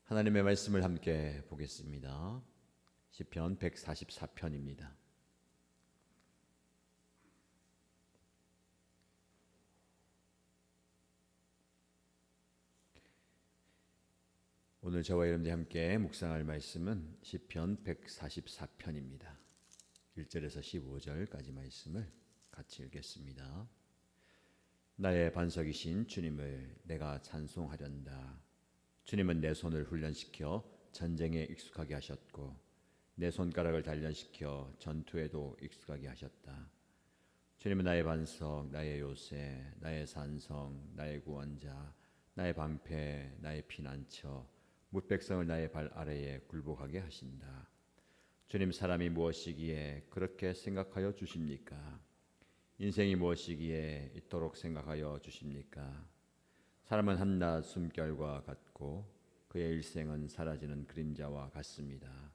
하나님의 말씀을 함께 보겠습니다. 시편 144편입니다. 오늘 저와 여러분들이 함께 묵상할 말씀은 시편 144편입니다. 1절에서 15절까지 말씀을 같이 읽겠습니다. 나의 반석이신 주님을 내가 찬송하련다. 주님은 내 손을 훈련시켜 전쟁에 익숙하게 하셨고 내 손가락을 단련시켜 전투에도 익숙하게 하셨다. 주님은 나의 반석, 나의 요새, 나의 산성, 나의 구원자, 나의 방패, 나의 피난처, 뭇백성을 나의 발 아래에 굴복하게 하신다. 주님, 사람이 무엇이기에 그렇게 생각하여 주십니까? 인생이 무엇이기에 이토록 생각하여 주십니까? 사람은 한낱 숨결과 같고 그의 일생은 사라지는 그림자와 같습니다.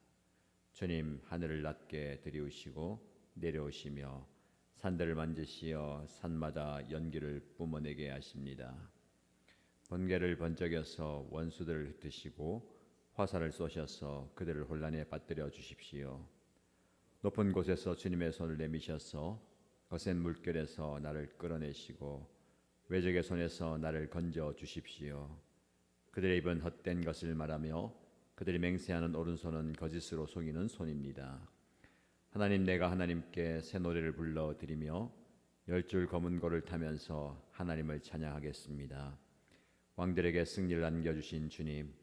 주님, 하늘을 낮게 들이우시고 내려오시며 산들을 만지시어 산마다 연기를 뿜어내게 하십니다. 번개를 번쩍여서 원수들을 흩으시고 화살을 쏘셔서 그들을 혼란에 빠뜨려 주십시오. 높은 곳에서 주님의 손을 내미셔서 거센 물결에서 나를 끌어내시고 외적의 손에서 나를 건져 주십시오. 그들의 입은 헛된 것을 말하며 그들이 맹세하는 오른손은 거짓으로 속이는 손입니다. 하나님, 내가 하나님께 새 노래를 불러드리며 10줄 검은 고를 타면서 하나님을 찬양하겠습니다. 왕들에게 승리를 안겨주신 주님,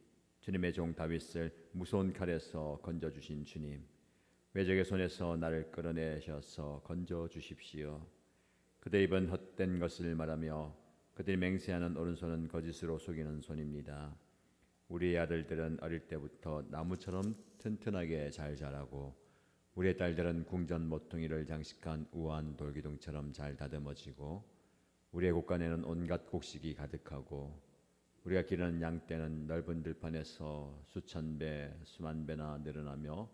주님의 종 다윗을 무서운 칼에서 건져주신 주님, 외적의 손에서 나를 끌어내셔서 건져 주십시오. 그들의 입은 헛된 것을 말하며 그들이 맹세하는 오른손은 거짓으로 속이는 손입니다. 우리의 아들들은 어릴 때부터 나무처럼 튼튼하게 잘 자라고 우리의 딸들은 궁전 모퉁이를 장식한 우아한 돌기둥처럼 잘 다듬어지고 우리의 곳간에는 온갖 곡식이 가득하고 우리가 기르는 양떼는 넓은 들판에서 수천 배, 수만 배나 늘어나며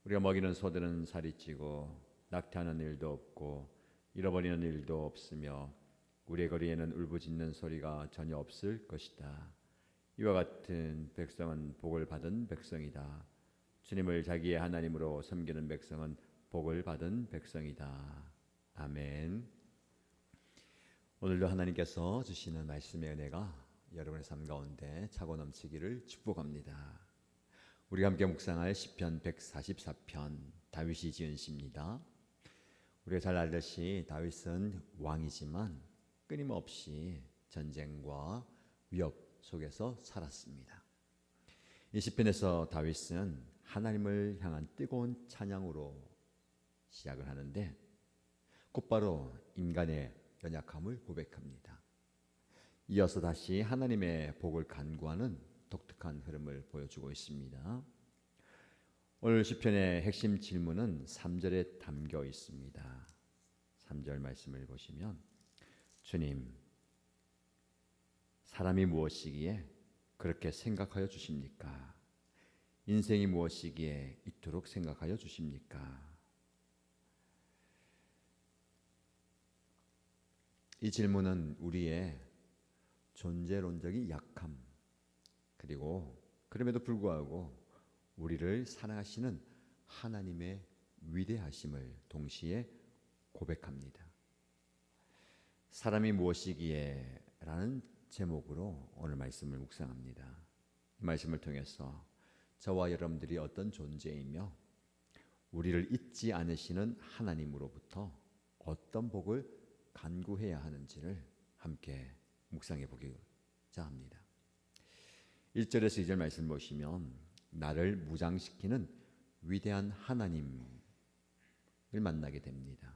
우리가 먹이는 소들은 살이 찌고 낙태하는 일도 없고 잃어버리는 일도 없으며 우리의 거리에는 울부짖는 소리가 전혀 없을 것이다. 이와 같은 백성은 복을 받은 백성이다. 주님을 자기의 하나님으로 섬기는 백성은 복을 받은 백성이다. 아멘. 오늘도 하나님께서 주시는 말씀의 은혜가 여러분의 삶 가운데 차고 넘치기를 축복합니다. 우리가 함께 묵상할 시편 144편, 다윗이 지은 시입니다. 우리가 잘 알듯이 다윗은 왕이지만 끊임없이 전쟁과 위협 속에서 살았습니다. 이 시편에서 다윗은 하나님을 향한 뜨거운 찬양으로 시작을 하는데 곧바로 인간의 연약함을 고백합니다. 이어서 다시 하나님의 복을 간구하는 독특한 흐름을 보여주고 있습니다. 오늘 시편의 핵심 질문은 3절에 담겨 있습니다. 3절 말씀을 보시면 주님, 사람이 무엇이기에 그렇게 생각하여 주십니까? 인생이 무엇이기에 이토록 생각하여 주십니까? 이 질문은 우리의 존재론적인 약함, 그리고 그럼에도 불구하고 우리를 사랑하시는 하나님의 위대하심을 동시에 고백합니다. 사람이 무엇이기에 라는 제목으로 오늘 말씀을 묵상합니다. 이 말씀을 통해서 저와 여러분들이 어떤 존재이며 우리를 잊지 않으시는 하나님으로부터 어떤 복을 간구해야 하는지를 함께 묵상해 보고자 합니다. 1절에서 2절 말씀 보시면 나를 무장시키는 위대한 하나님을 만나게 됩니다.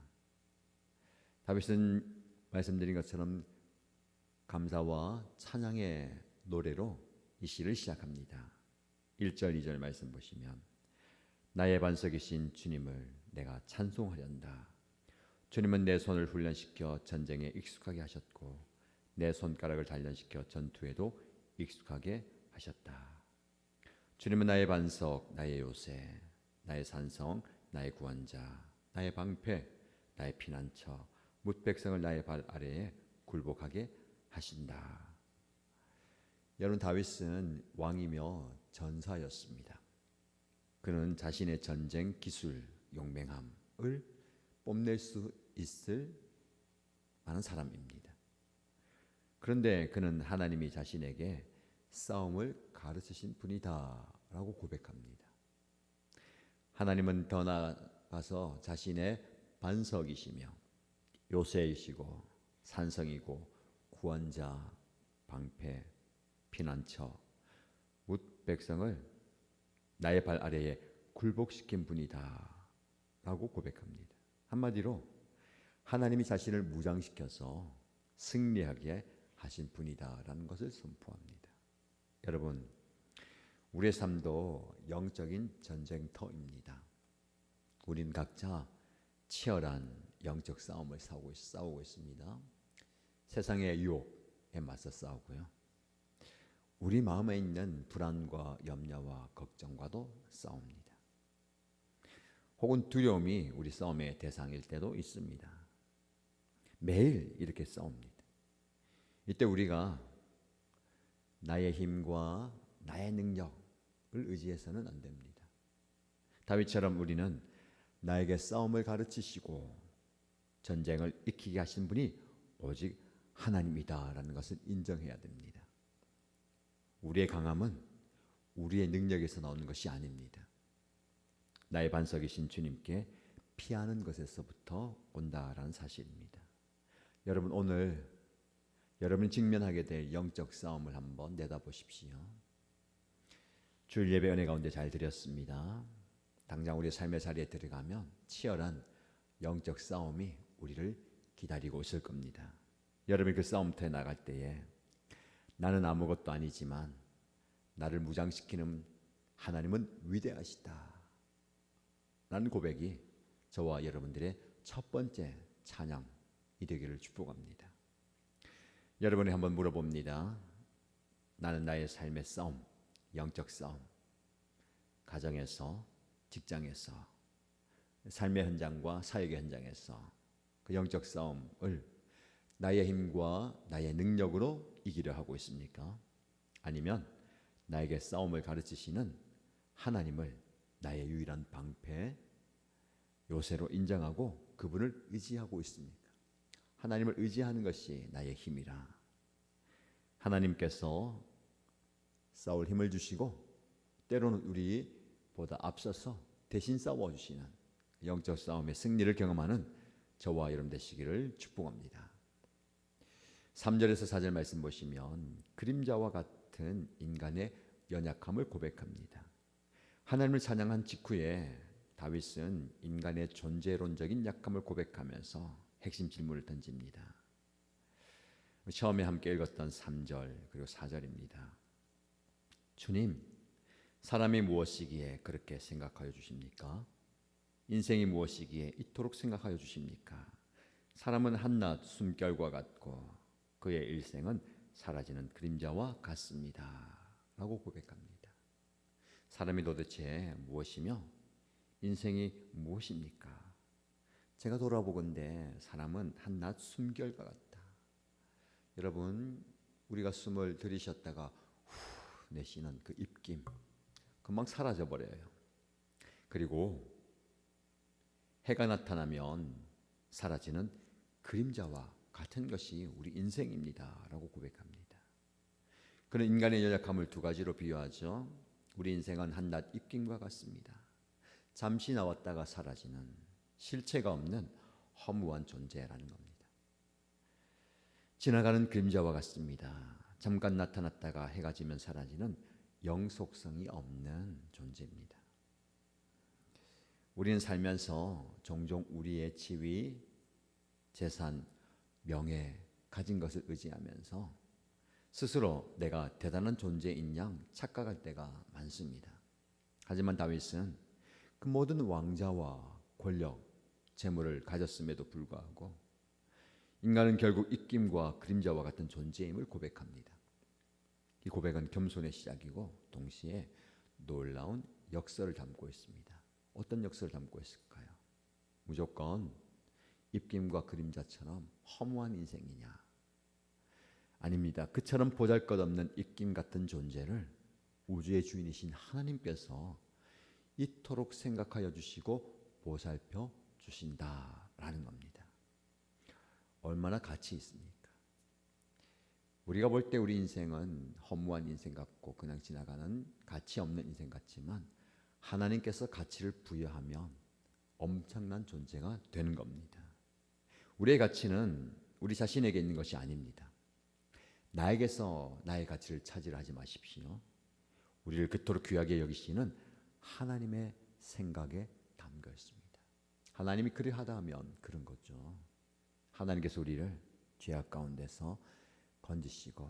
다윗은 말씀드린 것처럼 감사와 찬양의 노래로 이 시를 시작합니다. 1절, 2절 말씀 보시면 나의 반석이신 주님을 내가 찬송하련다. 주님은 내 손을 훈련시켜 전쟁에 익숙하게 하셨고 내 손가락을 단련시켜 전투에도 익숙하게 하셨다. 주님은 나의 반석, 나의 요새, 나의 산성, 나의 구원자, 나의 방패, 나의 피난처, 뭇백성을 나의 발 아래에 굴복하게 하신다. 여러분, 다윗은 왕이며 전사였습니다. 그는 자신의 전쟁 기술, 용맹함을 뽐낼 수 있을 만한 사람입니다. 그런데 그는 하나님이 자신에게 싸움을 가르치신 분이다라고 고백합니다. 하나님은 더 나아가서 자신의 반석이시며 요새이시고 산성이고 구원자, 방패, 피난처, 뭇 백성을 나의 발 아래에 굴복시킨 분이다 라고 고백합니다. 한마디로 하나님이 자신을 무장시켜서 승리하게 하신 분이다라는 것을 선포합니다. 여러분, 우리의 삶도 영적인 전쟁터입니다. 우린 각자 치열한 영적 싸움을 싸우고 있습니다. 세상의 유혹에 맞서 싸우고요. 우리 마음에 있는 불안과 염려와 걱정과도 싸웁니다. 혹은 두려움이 우리 싸움의 대상일 때도 있습니다. 매일 이렇게 싸웁니다. 이때 우리가 나의 힘과 나의 능력을 의지해서는 안 됩니다. 다윗처럼 우리는 나에게 싸움을 가르치시고 전쟁을 익히게 하신 분이 오직 하나님이다라는 것을 인정해야 됩니다. 우리의 강함은 우리의 능력에서 나오는 것이 아닙니다. 나의 반석이신 주님께 피하는 것에서부터 온다라는 사실입니다. 여러분, 오늘 여러분이 직면하게 될 영적 싸움을 한번 내다보십시오. 주일 예배 은혜 가운데 잘 드렸습니다. 당장 우리의 삶의 자리에 들어가면 치열한 영적 싸움이 우리를 기다리고 있을 겁니다. 여러분이 그 싸움터에 나갈 때에 나는 아무것도 아니지만 나를 무장시키는 하나님은 위대하시다 라는 고백이 저와 여러분들의 첫 번째 찬양이 되기를 축복합니다. 여러분이 한번 물어봅니다. 나는 나의 삶의 싸움, 영적 싸움, 가정에서, 직장에서, 삶의 현장과 사역의 현장에서 그 영적 싸움을 나의 힘과 나의 능력으로 이기려 하고 있습니까? 아니면 나에게 싸움을 가르치시는 하나님을 나의 유일한 방패, 요새로 인정하고 그분을 의지하고 있습니까? 하나님을 의지하는 것이 나의 힘이라. 하나님께서 싸울 힘을 주시고 때로는 우리보다 앞서서 대신 싸워주시는 영적 싸움의 승리를 경험하는 저와 여러분 되시기를 축복합니다. 3절에서 4절 말씀 보시면 그림자와 같은 인간의 연약함을 고백합니다. 하나님을 찬양한 직후에 다윗은 인간의 존재론적인 약함을 고백하면서 핵심 질문을 던집니다. 처음에 함께 읽었던 3절 그리고 4절입니다. 주님, 사람이 무엇이기에 그렇게 생각하여 주십니까? 인생이 무엇이기에 이토록 생각하여 주십니까? 사람은 한낮 숨결과 같고 그의 일생은 사라지는 그림자와 같습니다 라고 고백합니다. 사람이 도대체 무엇이며 인생이 무엇입니까? 제가 돌아보건대 사람은 한낮 숨결과 같다. 여러분, 우리가 숨을 들이쉬었다가 후 내쉬는 그 입김 금방 사라져 버려요. 그리고 해가 나타나면 사라지는 그림자와 같은 것이 우리 인생입니다 라고 고백합니다. 그는 인간의 연약함을 두 가지로 비유하죠. 우리 인생은 한낮 입김과 같습니다. 잠시 나왔다가 사라지는 실체가 없는 허무한 존재라는 겁니다. 지나가는 그림자와 같습니다. 잠깐 나타났다가 해가 지면 사라지는 영속성이 없는 존재입니다. 우리는 살면서 종종 우리의 지위, 재산, 명예, 가진 것을 의지하면서 스스로 내가 대단한 존재인 양 착각할 때가 많습니다. 하지만 다윗은 그 모든 왕자와 권력, 재물을 가졌음에도 불구하고 인간은 결국 입김과 그림자와 같은 존재임을 고백합니다. 이 고백은 겸손의 시작이고 동시에 놀라운 역설을 담고 있습니다. 어떤 역설을 담고 있을까요? 무조건 입김과 그림자처럼 허무한 인생이냐? 아닙니다. 그처럼 보잘것없는 입김 같은 존재를 우주의 주인이신 하나님께서 이토록 생각하여 주시고 보살펴 주신다라는 겁니다. 얼마나 가치 있습니까? 우리가 볼 때 우리 인생은 허무한 인생 같고 그냥 지나가는 가치 없는 인생 같지만 하나님께서 가치를 부여하면 엄청난 존재가 되는 겁니다. 우리의 가치는 우리 자신에게 있는 것이 아닙니다. 나에게서 나의 가치를 찾으려 하지 마십시오. 우리를 그토록 귀하게 여기시는 하나님의 생각에 담겨 있습니다. 하나님이 그리하다 하면 그런 거죠. 하나님께서 우리를 죄악 가운데서 건지시고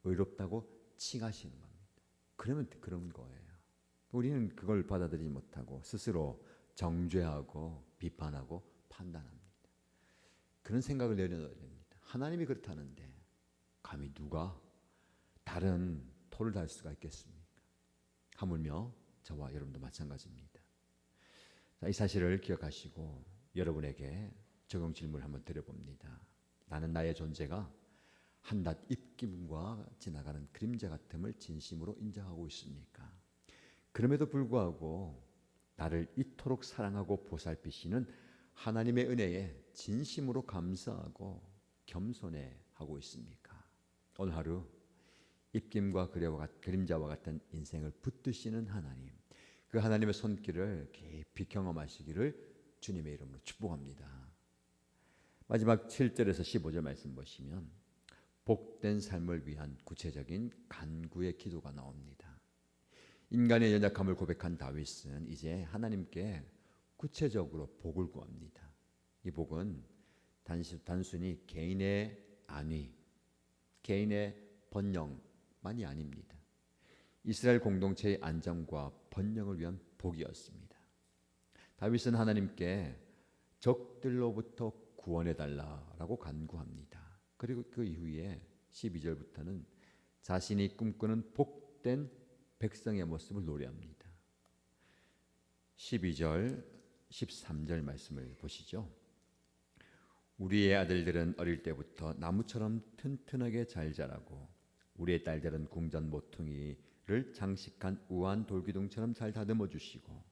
의롭다고 칭하시는 겁니다. 그러면 그런 거예요. 우리는 그걸 받아들이지 못하고 스스로 정죄하고 비판하고 판단합니다. 그런 생각을 내려놓아야 됩니다. 하나님이 그렇다는데 감히 누가 다른 토를 달 수가 있겠습니까? 하물며 저와 여러분도 마찬가지입니다. 자, 이 사실을 기억하시고 여러분에게 적용 질문을 한번 드려봅니다. 나는 나의 존재가 한낱 입김과 지나가는 그림자 같음을 진심으로 인정하고 있습니까? 그럼에도 불구하고 나를 이토록 사랑하고 보살피시는 하나님의 은혜에 진심으로 감사하고 겸손해하고 있습니까? 오늘 하루 입김과 그림자와 같은 인생을 붙드시는 하나님, 그 하나님의 손길을 깊이 경험하시기를 주님의 이름으로 축복합니다. 마지막 7절에서 15절 말씀 보시면 복된 삶을 위한 구체적인 간구의 기도가 나옵니다. 인간의 연약함을 고백한 다윗은 이제 하나님께 구체적으로 복을 구합니다. 이 복은 단순히 개인의 안위, 개인의 번영만이 아닙니다. 이스라엘 공동체의 안정과 번영을 위한 복이었습니다. 다윗은 하나님께 적들로부터 구원해달라고 간구합니다. 그리고 그 이후에 12절부터는 자신이 꿈꾸는 복된 백성의 모습을 노래합니다. 12절, 13절 말씀을 보시죠. 우리의 아들들은 어릴 때부터 나무처럼 튼튼하게 잘 자라고 우리의 딸들은 궁전 모퉁이를 장식한 우아한 돌기둥처럼 잘 다듬어 주시고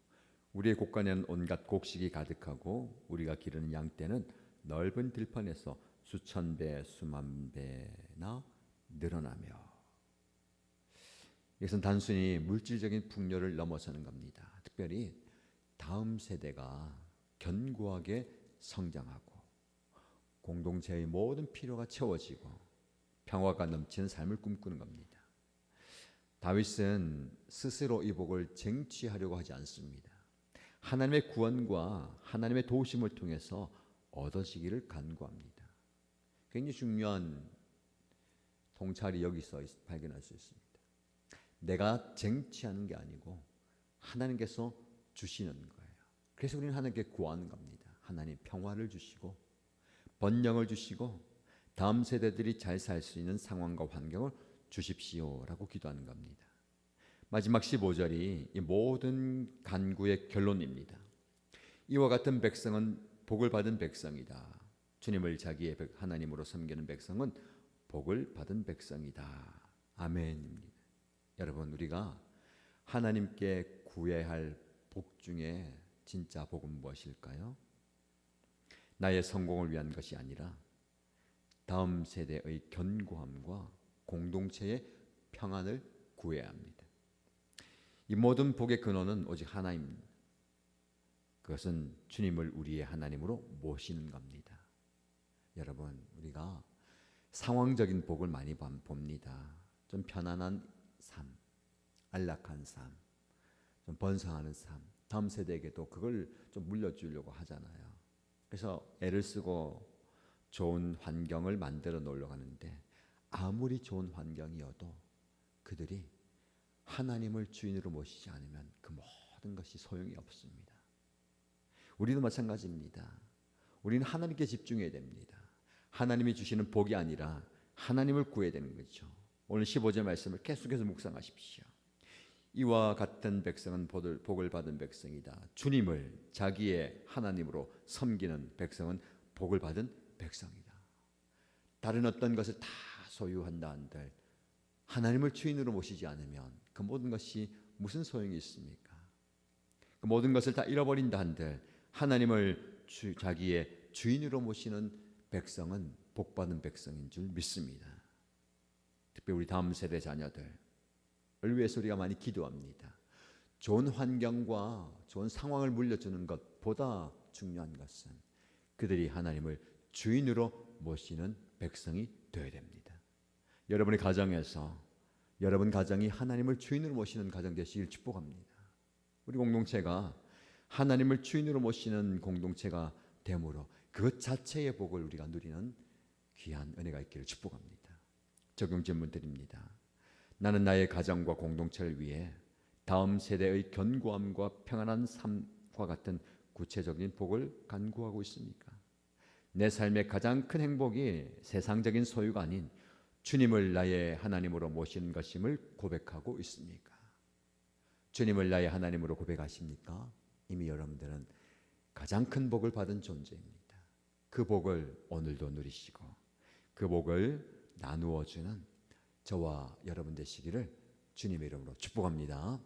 우리의 곳간에는 온갖 곡식이 가득하고 우리가 기르는 양떼는 넓은 들판에서 수천 배, 수만 배나 늘어나며. 이것은 단순히 물질적인 풍요를 넘어서는 겁니다. 특별히 다음 세대가 견고하게 성장하고 공동체의 모든 필요가 채워지고 평화가 넘치는 삶을 꿈꾸는 겁니다. 다윗은 스스로 이 복을 쟁취하려고 하지 않습니다. 하나님의 구원과 하나님의 도우심을 통해서 얻어지기를 간구합니다. 굉장히 중요한 통찰이 여기서 발견할 수 있습니다. 내가 쟁취하는 게 아니고 하나님께서 주시는 거예요. 그래서 우리는 하나님께 구하는 겁니다. 하나님 평화를 주시고 번영을 주시고 다음 세대들이 잘 살 수 있는 상황과 환경을 주십시오라고 기도하는 겁니다. 마지막 15절이 이 모든 간구의 결론입니다. 이와 같은 백성은 복을 받은 백성이다. 주님을 자기의 하나님으로 섬기는 백성은 복을 받은 백성이다. 아멘입니다. 여러분, 우리가 하나님께 구해야 할 복 중에 진짜 복은 무엇일까요? 나의 성공을 위한 것이 아니라 다음 세대의 견고함과 공동체의 평안을 구해야 합니다. 이 모든 복의 근원은 오직 하나입니다. 그것은 주님을 우리의 하나님으로 모시는 겁니다. 여러분, 우리가 상황적인 복을 많이 봅니다. 좀 편안한 삶, 안락한 삶, 좀 번성하는 삶, 다음 세대에게도 그걸 좀 물려주려고 하잖아요. 그래서 애를 쓰고 좋은 환경을 만들어 놓으려고 하는데 아무리 좋은 환경이어도 그들이 하나님을 주인으로 모시지 않으면 그 모든 것이 소용이 없습니다. 우리도 마찬가지입니다. 우리는 하나님께 집중해야 됩니다. 하나님이 주시는 복이 아니라 하나님을 구해야 되는 거죠. 오늘 15절 말씀을 계속해서 묵상하십시오. 이와 같은 백성은 복을 받은 백성이다. 주님을 자기의 하나님으로 섬기는 백성은 복을 받은 백성이다. 다른 어떤 것을 다 소유한다 한들 하나님을 주인으로 모시지 않으면 그 모든 것이 무슨 소용이 있습니까? 그 모든 것을 다 잃어버린다 한들 하나님을 자기의 주인으로 모시는 백성은 복받은 백성인 줄 믿습니다. 특별히 우리 다음 세대 자녀들을 위해서 우리가 많이 기도합니다. 좋은 환경과 좋은 상황을 물려주는 것보다 중요한 것은 그들이 하나님을 주인으로 모시는 백성이 되어야 됩니다. 여러분의 가정에서 여러분 가정이 하나님을 주인으로 모시는 가정 되시길 축복합니다. 우리 공동체가 하나님을 주인으로 모시는 공동체가 되므로 그것 자체의 복을 우리가 누리는 귀한 은혜가 있기를 축복합니다. 적용 질문 드립니다. 나는 나의 가정과 공동체를 위해 다음 세대의 견고함과 평안한 삶과 같은 구체적인 복을 간구하고 있습니까? 내 삶의 가장 큰 행복이 세상적인 소유가 아닌 주님을 나의 하나님으로 모시는 것임을 고백하고 있습니까? 주님을 나의 하나님으로 고백하십니까? 이미 여러분들은 가장 큰 복을 받은 존재입니다. 그 복을 오늘도 누리시고 그 복을 나누어 주는 저와 여러분 되시기를 주님의 이름으로 축복합니다.